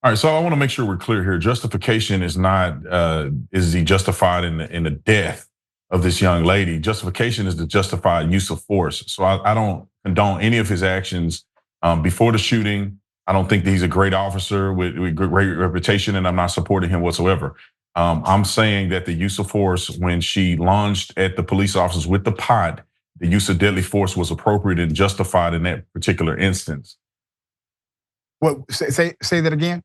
All right, so I want to make sure we're clear here. Justification is not is he justified in the death of this young lady. Justification is the justified use of force. So I don't condone any of his actions before the shooting. I don't think that he's a great officer with great reputation, and I'm not supporting him whatsoever. I'm saying that the use of force when she lunged at the police officers with the pot, the use of deadly force was appropriate and justified in that particular instance. What say that again?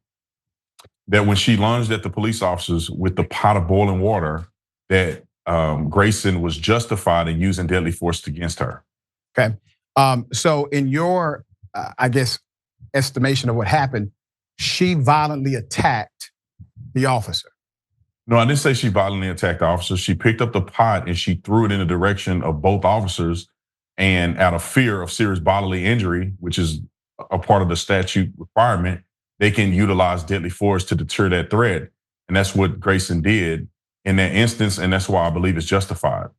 That when she lunged at the police officers with the pot of boiling water, that Grayson was justified in using deadly force against her. Okay, so in your, I guess, estimation of what happened, she violently attacked the officer. No, I didn't say she violently attacked the officer. She picked up the pot and she threw it in the direction of both officers, and out of fear of serious bodily injury, which is a part of the statute requirement, they can utilize deadly force to deter that threat. And that's what Grayson did in that instance, and that's why I believe it's justified.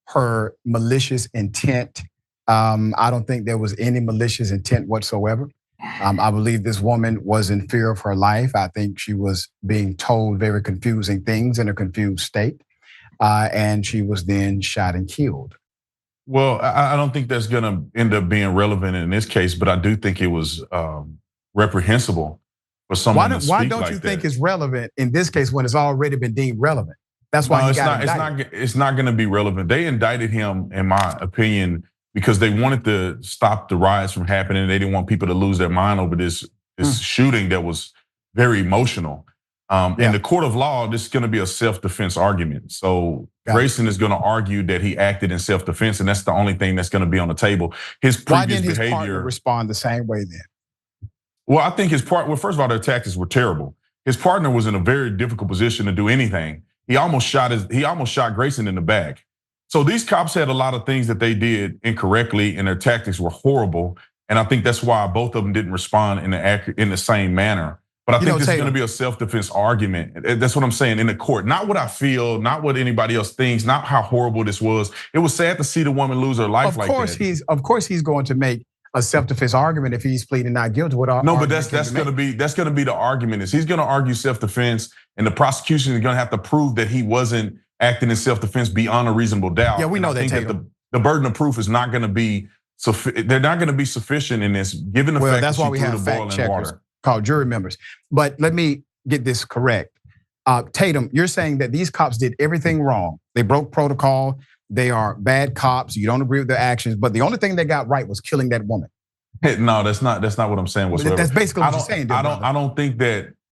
Her malicious intent, I don't think there was any malicious intent whatsoever. I believe this woman was in fear of her life. I think she was being told very confusing things in a confused state, and she was then shot and killed. Well, I don't think that's gonna end up being relevant in this case, but I do think it was reprehensible for someone to speak like that. Why don't you think it's relevant in this case when it's already been deemed relevant? That's why he got indicted. It's not going to be relevant. They indicted him, in my opinion, because they wanted to stop the riots from happening. They didn't want people to lose their mind over this shooting that was very emotional. In the court of law, this is going to be a self-defense argument. So Grayson is going to argue that he acted in self-defense, and that's the only thing that's going to be on the table. His previous behavior. Why didn't his partner respond the same way then? Well, I think well, first of all, their tactics were terrible. His partner was in a very difficult position to do anything. He almost shot Grayson in the back. So these cops had a lot of things that they did incorrectly, and their tactics were horrible. And I think that's why both of them didn't respond in the same manner. But I think this is going to be a self-defense argument. That's what I'm saying in the court. Not what I feel, not what anybody else thinks, not how horrible this was. It was sad to see the woman lose her life like that. Of course, he's going to make a self-defense argument if he's pleading not guilty. No, but that's going to be the argument. Is he's going to argue self-defense, and the prosecution is going to have to prove that he wasn't acting in self-defense beyond a reasonable doubt. Yeah, we know that. The burden of proof is not going to be. They're not going to be sufficient in this, given the fact that's that why we have fact checkers called jury members. But let me get this correct. Tatum, you're saying that these cops did everything wrong. They broke protocol. They are bad cops. You don't agree with their actions, but the only thing they got right was killing that woman. No, that's not what I'm saying whatsoever. That's basically what you're saying. I don't think that